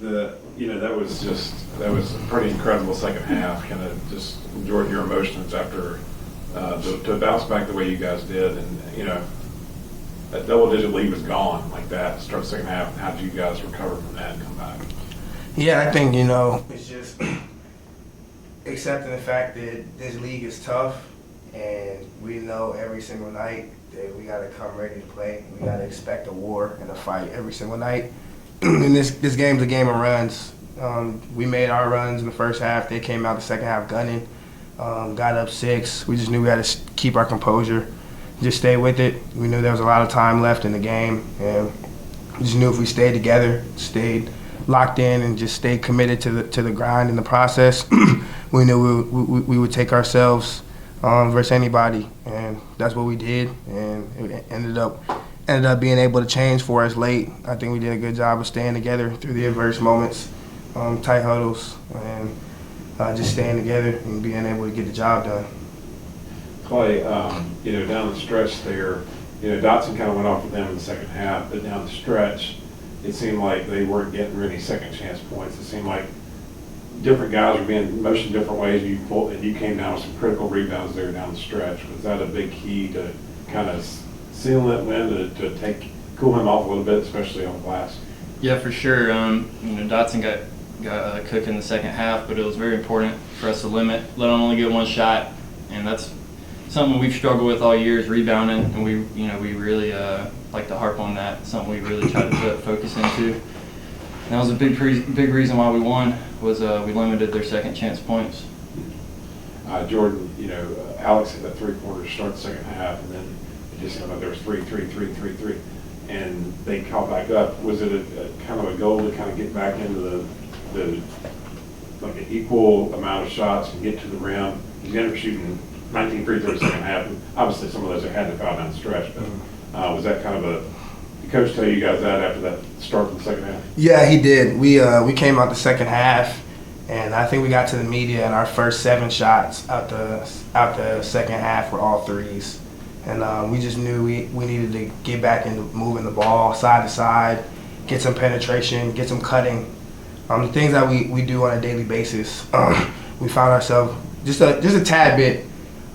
That was a pretty incredible second half. Kind of just enjoyed your emotions after to bounce back the way you guys did, and that double-digit lead was gone like that. Start the second half. How did you guys recover from that and come back? Yeah, I think it's just accepting the fact that this league is tough, and we know every single night that we got to come ready to play. We got to expect a war and a fight every single night. And this game's a game of runs. We made our runs in the first half. They came out the second half gunning. Got up 6. We just knew we had to keep our composure, just stay with it. We knew there was a lot of time left in the game, and we just knew if we stayed together, stayed locked in, and just stayed committed to the grind and the process, we knew we would take ourselves versus anybody, and that's what we did. And it ended up being able to change for us late. I think we did a good job of staying together through the adverse moments, tight huddles, and just staying together and being able to get the job done. Clay, down the stretch there, Dotson kind of went off with them in the second half, but down the stretch, it seemed like they weren't getting really second chance points. It seemed like different guys were being motioned different ways. And you came down with some critical rebounds there down the stretch. Was that a big key to kind of sealing that win, to cool him off a little bit, especially on glass? Yeah, for sure. Dotson got cooked in the second half, but it was very important for us to let him only get one shot, and that's something we've struggled with all year is rebounding, and we really like to harp on that. Something we really try to put focus into. And that was a big reason why we won, was we limited their second chance points. Jordan, Alex hit that three-pointer to start the second half, and then it just seemed like there was three, and they caught back up. Was it a kind of a goal to kind of get back into the like an equal amount of shots and get to the rim? He's ended up shooting 19 free throws second half. And obviously, some of those had to foul down the stretch. But was that kind of the coach tell you guys that after that start of the second half? Yeah, he did. We came out the second half, and I think we got to the media, and our first 7 shots out the second half were all threes. And we just knew we needed to get back into moving the ball side to side, get some penetration, get some cutting. The things that we do on a daily basis. We found ourselves just a tad bit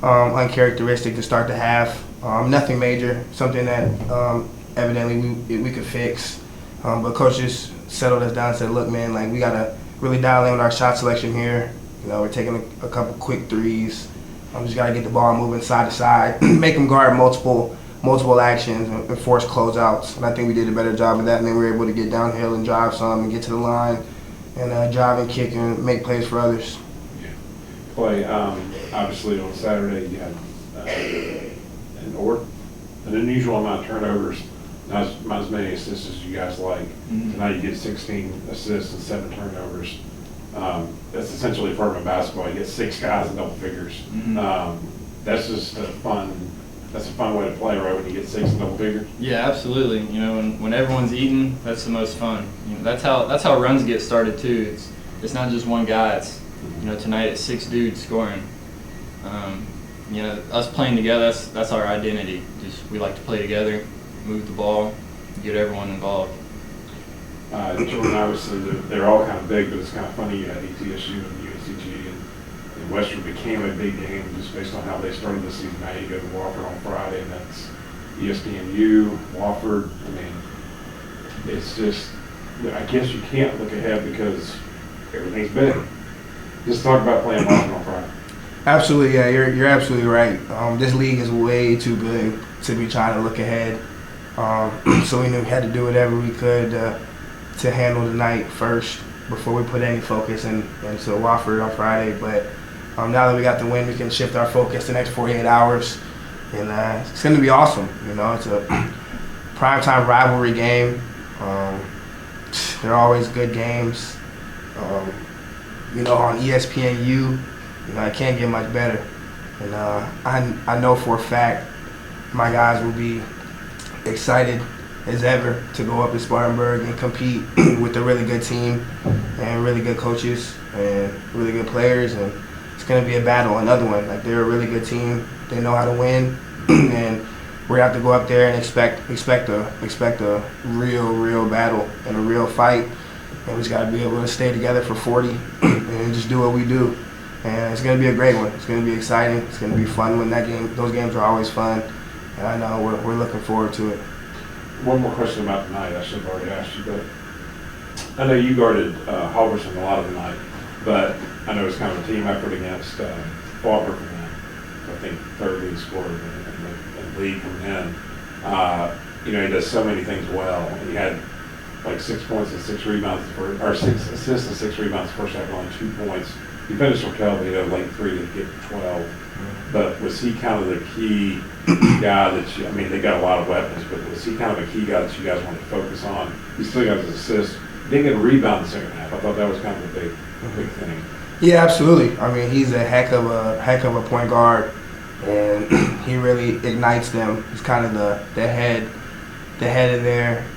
uncharacteristic to start the half. Nothing major, something that evidently we could fix. But coach just settled us down and said, look, man, like we got to really dial in on our shot selection here. We're taking a couple quick threes. Just got to get the ball moving side to side, make them guard multiple actions and force closeouts. And I think we did a better job of that. And then we were able to get downhill and drive some and get to the line and drive and kick and make plays for others. Yeah. Clay, obviously on Saturday you had an unusual amount of turnovers, not as many assists as you guys like. Mm-hmm. Tonight you get 16 assists and 7 turnovers. That's essentially for him in basketball. You get 6 guys in double figures. Mm-hmm. That's just a fun way to play, right? When you get 6 in double figures. Yeah, absolutely. When everyone's eating, that's the most fun. That's how runs get started too. It's not just one guy. It's tonight it's 6 dudes scoring. Us playing together, that's our identity. We like to play together, move the ball, get everyone involved. Jordan, obviously, they're all kind of big, but it's kind of funny you had ETSU and UNCG, and Western became a big game just based on how they started the season. Now you go to Wofford on Friday, and that's ESPNU, Wofford. I mean, it's just, I guess you can't look ahead because everything's big. Just talk about playing Wofford on Friday. Absolutely, yeah, you're absolutely right. This league is way too good to be trying to look ahead. So we knew we had to do whatever we could to handle the night first before we put any focus into Wofford on Friday. But now that we got the win, we can shift our focus the next 48 hours, and it's going to be awesome. It's a primetime rivalry game. They're always good games. On ESPNU, it can't get much better. And I know for a fact my guys will be excited as ever to go up to Spartanburg and compete with a really good team and really good coaches and really good players. And it's going to be a battle, another one. Like, they're a really good team. They know how to win. And we're going to have to go up there and expect a real battle and a real fight. and we just got to be able to stay together for 40 and just do what we do. And it's going to be a great one. It's going to be exciting. It's going to be fun when that game. Those games are always fun, and I know we're looking forward to it. One more question about tonight. I should have already asked you, but I know you guarded Halverson a lot of the night, but I know it's kind of a team effort against Faulkner from him. I think third lead scorer in the league from him. You know, he does so many things well. He had like 6 points and 6 rebounds, or 6 assists and 6 rebounds the first half, only 2 points. He finished for Kelby, he had a late 3 to get 12. But was he kind of the key guy that you, I mean, they got a lot of weapons, but was he kind of a key guy that you guys want to focus on? He still got his assists. He didn't get a rebound in the second half. I thought that was kind of a big thing. Yeah, absolutely. I mean, he's a heck of a point guard, and he really ignites them. He's kind of the head of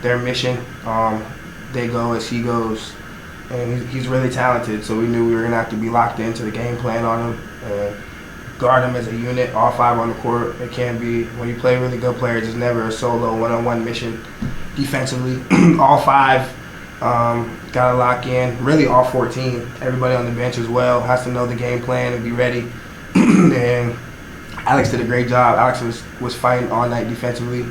their mission. They go as he goes, and he's really talented. So we knew we were gonna have to be locked into the game plan on him and guard him as a unit, all 5 on the court. It can't be, when you play really good players, it's never a solo one-on-one mission defensively. All 5 got to lock in. Really, all 14. Everybody on the bench as well has to know the game plan and be ready. And Alex did a great job. Alex was fighting all night defensively.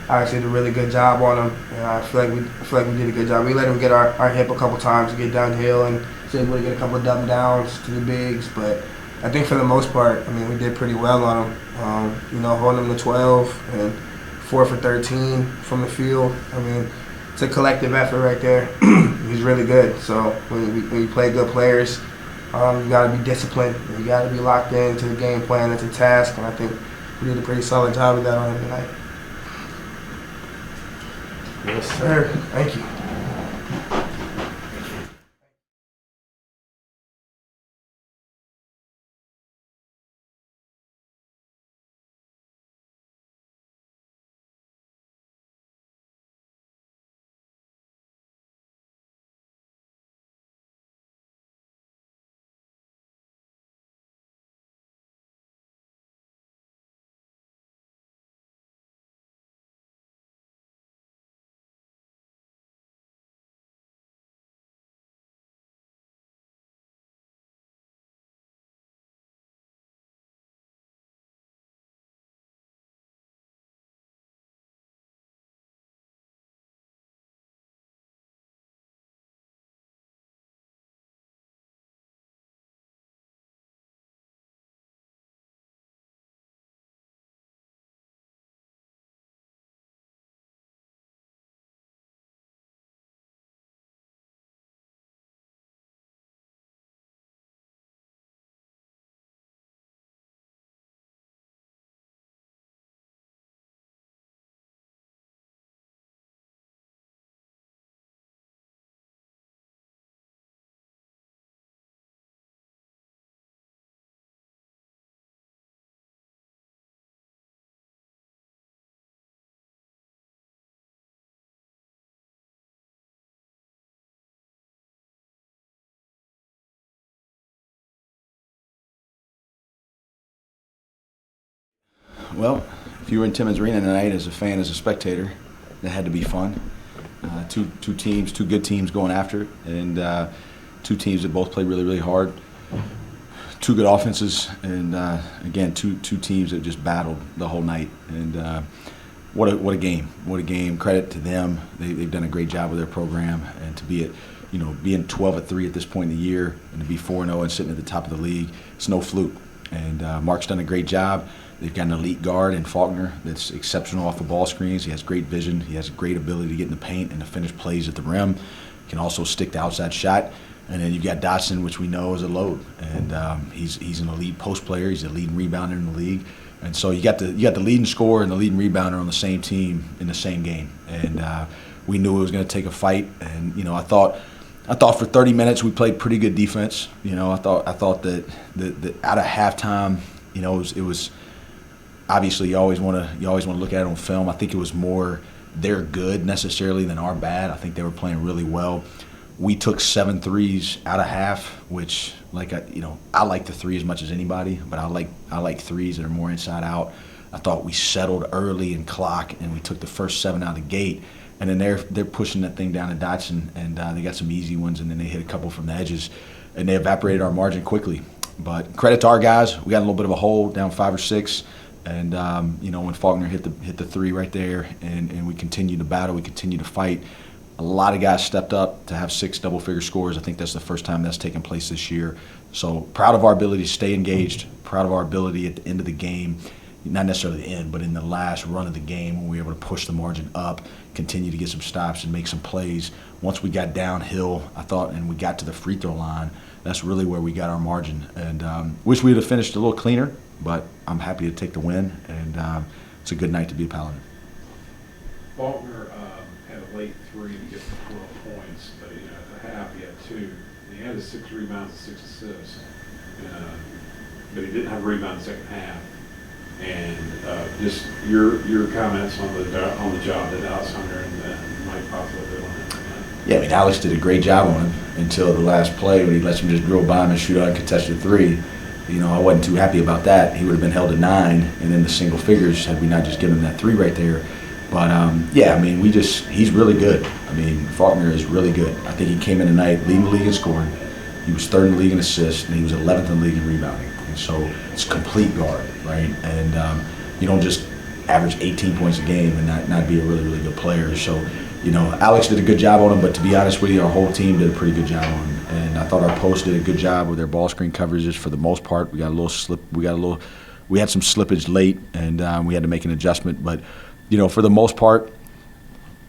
Alex did a really good job on him. And I feel like we did a good job. We let him get our hip a couple times to get downhill and was able to get a couple of dumb downs to the bigs. But I think for the most part, I mean, we did pretty well on him. You know, holding him to 12 and 4 for 13 from the field. I mean, it's a collective effort right there. He's really good. So when you play good players, you got to be disciplined. You got to be locked into the game plan. It's a task, and I think we did a pretty solid job of that on him tonight. Yes, sir. Thank you. Well, if you were in Timmons Arena tonight as a fan, as a spectator, that had to be fun. Two good teams going after it, and 2 teams that both played really, really hard. 2 good offenses, and again, two teams that just battled the whole night. And what a game! What a game! Credit to them. They've done a great job with their program, and to be being 12-3 at this point in the year, and to be 4-0 and sitting at the top of the league, it's no fluke. And Mark's done a great job. They've got an elite guard in Faulkner that's exceptional off the ball screens. He has great vision. He has a great ability to get in the paint and to finish plays at the rim. Can also stick the outside shot. And then you've got Dotson, which we know is a load. And he's an elite post player. He's a leading rebounder in the league. And so you got the leading scorer and the leading rebounder on the same team in the same game. And we knew it was going to take a fight. And I thought for 30 minutes we played pretty good defense. I thought that out of halftime, it was obviously you always want to look at it on film. I think it was more their good necessarily than our bad. I think they were playing really well. We took 7 threes out of half, which I like the 3 as much as anybody, but I like threes that are more inside out. I thought we settled early in clock and we took the first 7 out of the gate. and then they're pushing that thing down to Dotson, and they got some easy ones, and then they hit a couple from the edges, and they evaporated our margin quickly. But credit to our guys, we got a little bit of a hole, down 5 or 6, and when Faulkner hit the 3 right there, and we continued to battle, we continued to fight. A lot of guys stepped up to have 6 double-figure scores. I think that's the first time that's taken place this year. So proud of our ability to stay engaged, proud of our ability at the end of the game, not necessarily the end, but in the last run of the game when we were able to push the margin up, continue to get some stops and make some plays. Once we got downhill, I thought, and we got to the free throw line, that's really where we got our margin. And wish we would have finished a little cleaner, but I'm happy to take the win, and it's a good night to be a Paladin. Faulkner had a late 3 to get to 12 points, but at the half he had 2. He had his 6 rebounds and 6 assists, but he didn't have rebounds in the second half. And just your comments on the job that Alex Hunter and Mike possibly did on that. Yeah, I mean, Alex did a great job on him until the last play when he lets him just drill by him and shoot out a contested 3. I wasn't too happy about that. He would have been held at 9 and then the single figures had we not just given him that 3 right there. But, yeah, I mean, he's really good. I mean, Faulkner is really good. I think he came in tonight leading the league in scoring. He was 3rd in the league in assists, and he was 11th in the league in rebounding. And so it's complete guard, right? And you don't just average 18 points a game and not be a really, really good player. So, Alex did a good job on him, but to be honest with you, our whole team did a pretty good job on him. And I thought our post did a good job with their ball screen coverages for the most part. We got a little slip. We had some slippage late, and we had to make an adjustment. But, for the most part,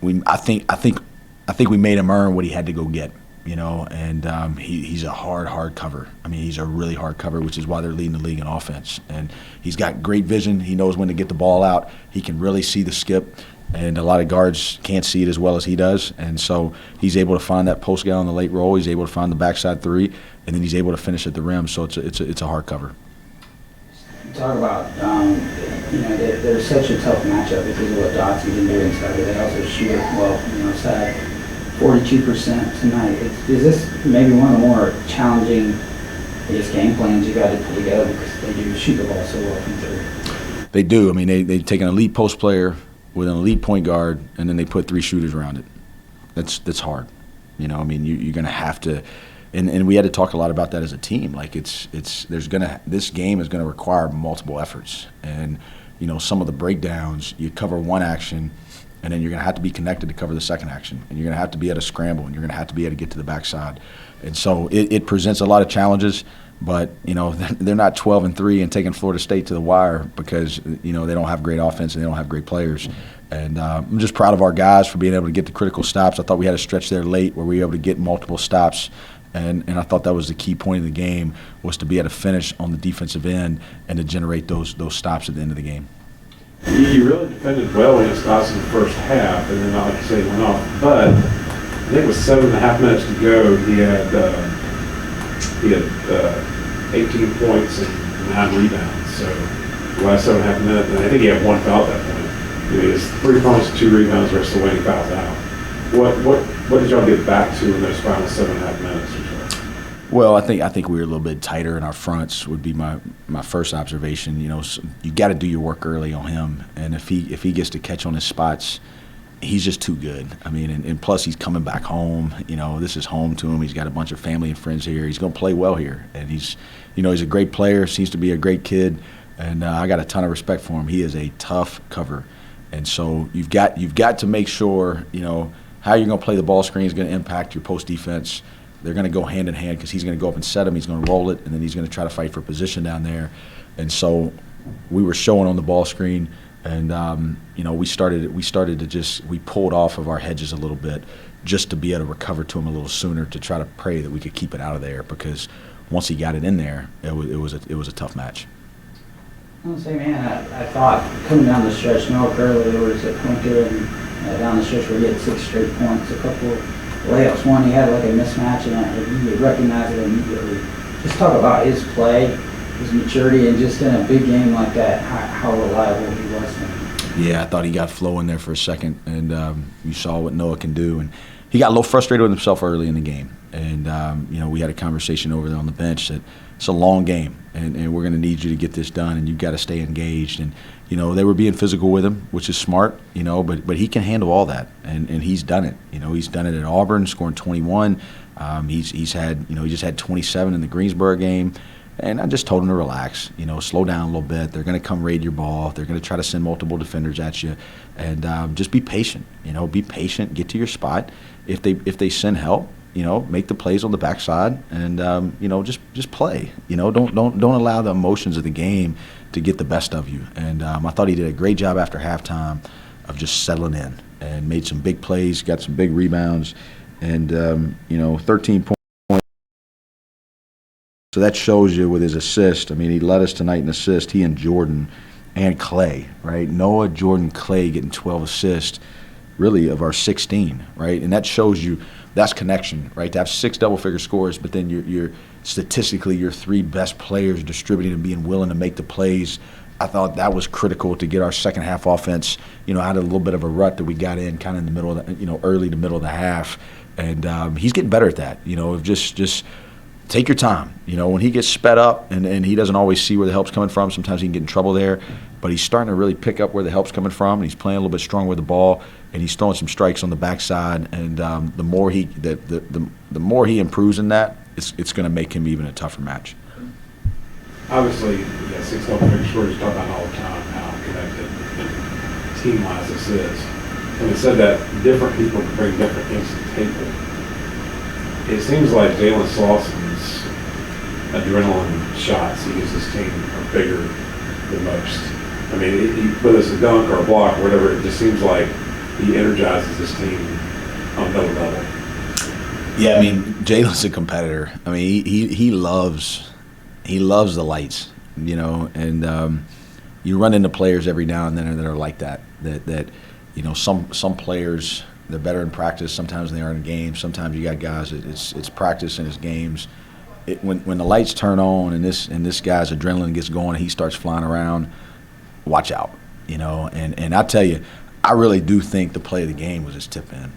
I think we made him earn what he had to go get. And he's a hard cover. I mean, he's a really hard cover, which is why they're leading the league in offense. And he's got great vision. He knows when to get the ball out. He can really see the skip, and a lot of guards can't see it as well as he does. And so he's able to find that post guy on the late roll. He's able to find the backside 3, and then he's able to finish at the rim. So it's a hard cover. Talk about, they're such a tough matchup because of what Dotson's been doing. So they also shoot it well, side 42% tonight. Is this maybe one of the more challenging, game plans you got to put together because they do shoot the ball so well from 3? They do. I mean, they take an elite post player with an elite point guard, and then they put 3 shooters around it. That's hard. You're going to have to. And we had to talk a lot about that as a team. Like this game is going to require multiple efforts, and some of the breakdowns. You cover one action, and then you're going to have to be connected to cover the second action, and you're going to have to be able to scramble, and you're going to have to be able to get to the backside, and so it presents a lot of challenges. But they're not 12-3 and taking Florida State to the wire because they don't have great offense and they don't have great players. And I'm just proud of our guys for being able to get the critical stops. I thought we had a stretch there late where we were able to get multiple stops. And I thought that was the key point of the game, was to be able to finish on the defensive end and to generate those stops at the end of the game. He really defended well against us in the first half, and then, like you say, he went off. But I think with 7.5 minutes to go, he had 18 points and 9 rebounds. So the last 7.5 minutes, and I think he had 1 foul at that point. He has 3 points, 2 rebounds, the rest of the way he fouls out. What did y'all get back to in those final 7.5 minutes or so? Well, I think we were a little bit tighter in our fronts would be my first observation. You got to do your work early on him, and if he gets to catch on his spots, he's just too good. I mean, and plus he's coming back home. This is home to him. He's got a bunch of family and friends here. He's going to play well here, and he's a great player. Seems to be a great kid, and I got a ton of respect for him. He is a tough cover, and so you've got to make sure how you're going to play the ball screen is going to impact your post defense. They're going to go hand in hand because he's going to go up and set him. He's going to roll it, and then he's going to try to fight for position down there. And so we were showing on the ball screen, and we pulled off of our hedges a little bit just to be able to recover to him a little sooner, to try to pray that we could keep it out of there, because once he got it in there, it was a tough match. I was say, man, I thought coming down the stretch, Noah Curley, there was a point there down the stretch where he had 6 straight points, a couple of layups. One, he had like a mismatch, and you recognize it immediately. Just talk about his play, his maturity, and just in a big game like that, how reliable he was. Yeah, I thought he got flow in there for a second, and you saw what Noah can do. And he got a little frustrated with himself early in the game, And, we had a conversation over there on the bench that it's a long game, and we're going to need you to get this done, and you've got to stay engaged. And, they were being physical with him, which is smart, but he can handle all that, and he's done it. He's done it at Auburn, scoring 21. He's had, he just had 27 in the Greensboro game. And I just told him to relax, slow down a little bit. They're going to come raid your ball. They're going to try to send multiple defenders at you. And just be patient, be patient, get to your spot. If they send help, make the plays on the backside and, just play. Don't allow the emotions of the game to get the best of you. And I thought he did a great job after halftime of just settling in and made some big plays, got some big rebounds, and, 13 points. So that shows you with his assist. I mean, he led us tonight in assist, he and Jordan and Clay, right? Noah, Jordan, Clay getting 12 assists, really, of our 16, right? And that shows you that's connection, right? To have 6 double-figure scores, but then you're statistically your 3 best players distributing and being willing to make the plays. I thought that was critical to get our second half offense, out of a little bit of a rut that we got in kind of in the middle of the, early to middle of the half. And he's getting better at that, just take your time. When he gets sped up and he doesn't always see where the help's coming from, sometimes he can get in trouble there. But he's starting to really pick up where the help's coming from, and he's playing a little bit stronger with the ball, and he's throwing some strikes on the backside. And the more he improves in that, it's going to make him even a tougher match. Obviously, 6 double-figure scores, talk about all the time how connected and team-wise this is. And we said that different people can bring different things to the table. It seems like Jalen Slausson's adrenaline shots he gives his team are bigger than most. I mean, whether it's a dunk or a block or whatever, it just seems like he energizes his team on another level. Yeah, I mean, Jalen's a competitor. I mean, he loves the lights, and you run into players every now and then that are like that some players, they're better in practice sometimes than they are in games. Sometimes you got guys that it's practice and it's games. When the lights turn on and this guy's adrenaline gets going and he starts flying around, watch out, And I tell you, I really do think the play of the game was his tip in.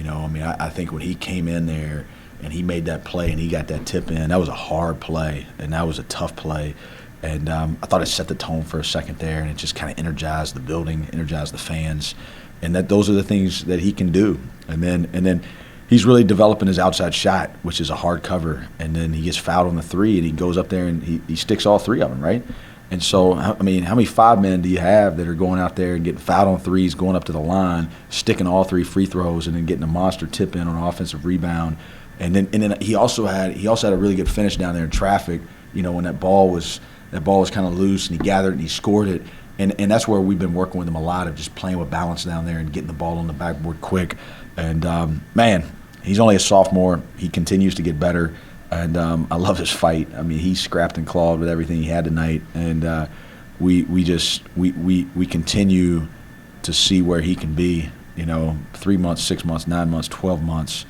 I think when he came in there and he made that play and he got that tip in, that was a hard play and that was a tough play. And I thought it set the tone for a second there, and it just kind of energized the building, energized the fans. And those are the things that he can do. And then he's really developing his outside shot, which is a hard cover. And then he gets fouled on the 3, and he goes up there and he sticks all 3 of them, right? And so, I mean, how many 5 men do you have that are going out there and getting fouled on 3s, going up to the line, sticking all 3 free throws, and then getting a monster tip in on an offensive rebound? And then he also had a really good finish down there in traffic. When that ball was kind of loose, and he gathered it and he scored it. And that's where we've been working with him a lot, of just playing with balance down there and getting the ball on the backboard quick. And, man, he's only a sophomore. He continues to get better. And I love his fight. I mean, he scrapped and clawed with everything he had tonight. And we continue to see where he can be, 3 months, 6 months, 9 months, 12 months.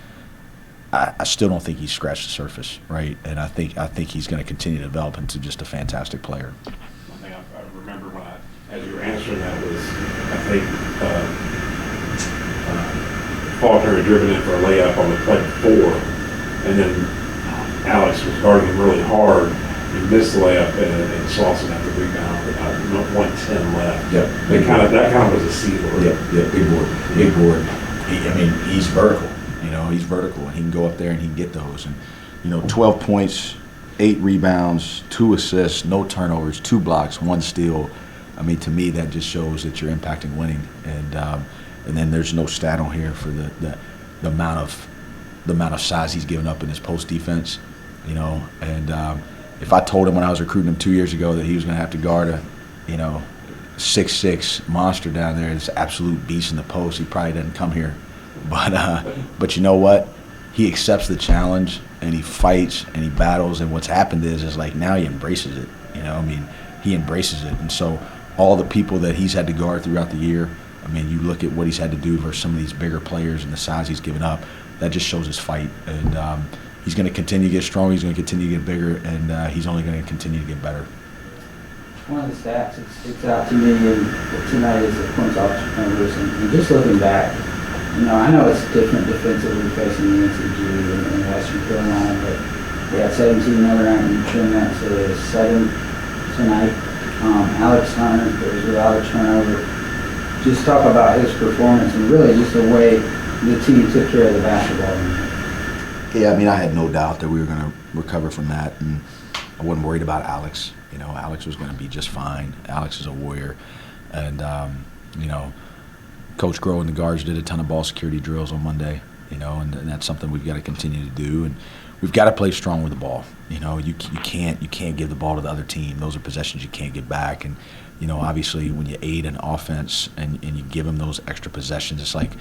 I still don't think he's scratched the surface, right? And I think he's going to continue to develop into just a fantastic player. One thing I remember as you were answering that was, I think Faulkner had driven in for a layup on the play before, and then Alex was guarding him really hard. He missed the layup, and Slauson had the rebound with about 1:10 left. Yeah, that kind of was a sealer. Yeah, big board. He's vertical. He's vertical, and he can go up there and he can get those. And 12 points, 8 rebounds, 2 assists, no turnovers, 2 blocks, 1 steal. I mean, to me, that just shows that you're impacting winning. And then there's no stat on here for the amount of size he's given up in his post defense. And if I told him when I was recruiting him 2 years ago that he was going to have to guard a 6'6" monster down there, this absolute beast in the post, he probably doesn't come here. But you know what? He accepts the challenge, and he fights, and he battles, and what's happened is like now he embraces it. He embraces it. And so all the people that he's had to guard throughout the year, you look at what he's had to do versus some of these bigger players and the size he's given up, that just shows his fight. And he's going to continue to get stronger, he's going to continue to get bigger, and he's only going to continue to get better. One of the stats that sticks out to me tonight is the points off turnovers, and just looking back, I know it's different defensively facing the NCG and Western Carolina, but we had 17 other ranked and trimmed that to 7 tonight. Alex Hunter, there was a lot of turnover. Just talk about his performance and really just the way the team took care of the basketball. Yeah, I mean, I had no doubt that we were going to recover from that, and I wasn't worried about Alex. Alex was going to be just fine. Alex is a warrior, and Coach Groh and the guards did a ton of ball security drills on Monday, and that's something we've got to continue to do, and we've got to play strong with the ball. You can't give the ball to the other team. Those are possessions you can't get back, and obviously when you aid an offense and you give them those extra possessions, it's like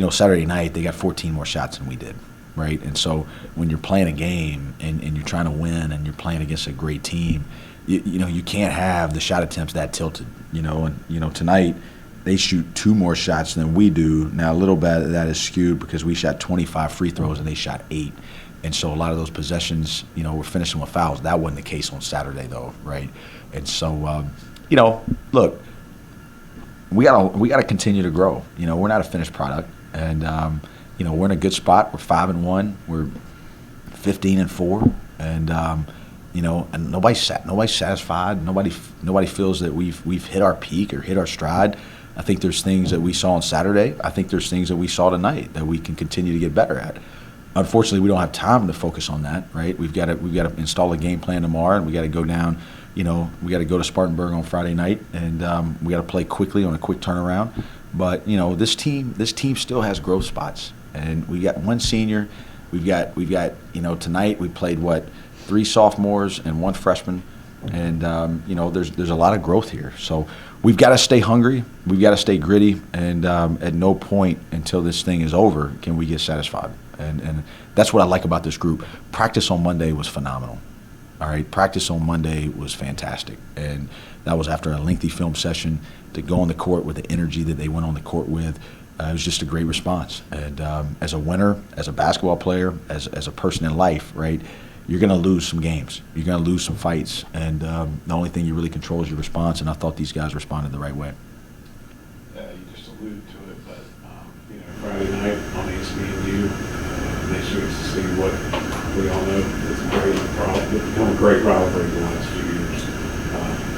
Saturday night they got 14 more shots than we did. Right, and so when you're playing a game and you're trying to win and you're playing against a great team, you can't have the shot attempts that tilted. And tonight they shoot 2 more shots than we do. Now a little bit of that is skewed because we shot 25 free throws and they shot 8, and so a lot of those possessions, we're finishing with fouls. That wasn't the case on Saturday though, right? And so look, we gotta continue to grow. We're not a finished product, and we're in a good spot. We're 5-1. We're 15-4, and and nobody's satisfied. Nobody feels that we've hit our peak or hit our stride. I think there's things that we saw on Saturday. I think there's things that we saw tonight that we can continue to get better at. Unfortunately, we don't have time to focus on that. Right? We've got to install a game plan tomorrow, and we got to go down. We got to go to Spartanburg on Friday night, and we got to play quickly on a quick turnaround. But this team still has growth spots. And we got 1 senior. We've got tonight we played 3 sophomores and 1 freshman, and there's a lot of growth here. So we've got to stay hungry. We've got to stay gritty, and at no point until this thing is over can we get satisfied. And that's what I like about this group. Practice on Monday was phenomenal. All right, practice on Monday was fantastic, and that was after a lengthy film session. To go on the court with the energy that they went on the court with. It was just a great response. And as a winner, as a basketball player, as a person in life, right, you're going to lose some games. You're going to lose some fights. And the only thing you really control is your response, and I thought these guys responded the right way. You just alluded to it, but Friday night on ESPNU, they showed us to see what we all know is a great rivalry. It's become a great rivalry in the last few years.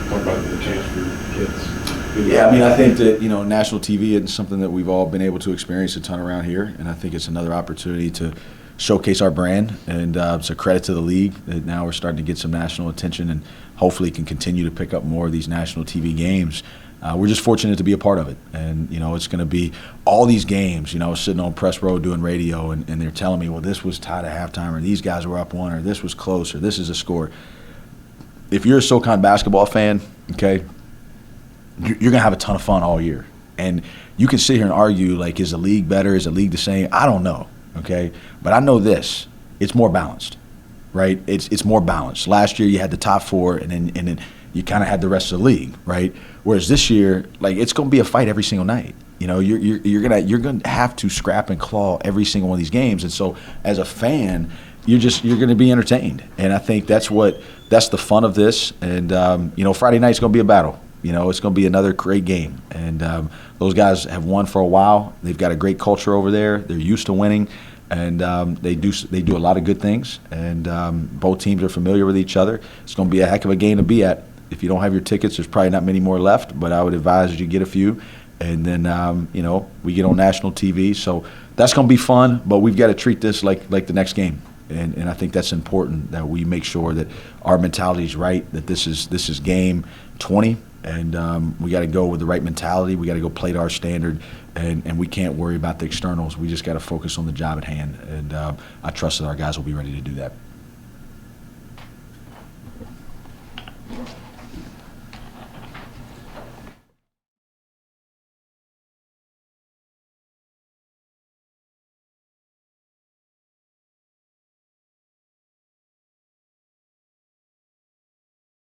Talk about the chance for your kids. Yeah, I mean, I think that, national TV is something that we've all been able to experience a ton around here, and I think it's another opportunity to showcase our brand, and it's a credit to the league that now we're starting to get some national attention and hopefully can continue to pick up more of these national TV games. We're just fortunate to be a part of it, and, it's going to be all these games, sitting on press row doing radio, and they're telling me, well, this was tied at halftime, or these guys were up 1, or this was close, or this is a score. If you're a SoCon basketball fan, okay, you're going to have a ton of fun all year. And you can sit here and argue, like, is the league better? Is the league the same? I don't know, okay? But I know this. It's more balanced, right? It's more balanced. Last year you had the top 4, and then you kind of had the rest of the league, right? Whereas this year, like, it's going to be a fight every single night. You're gonna have to scrap and claw every single one of these games. And so as a fan, you're going to be entertained. And I think that's the fun of this. And, Friday night's going to be a battle. It's going to be another great game. And those guys have won for a while. They've got a great culture over there. They're used to winning. And they do a lot of good things. And both teams are familiar with each other. It's going to be a heck of a game to be at. If you don't have your tickets, there's probably not many more left. But I would advise you get a few. And then, we get on national TV. So that's going to be fun. But we've got to treat this like the next game. And I think that's important that we make sure that our mentality is right, that this is game 20. And we got to go with the right mentality. We got to go play to our standard, and we can't worry about the externals. We just got to focus on the job at hand. And I trust that our guys will be ready to do that.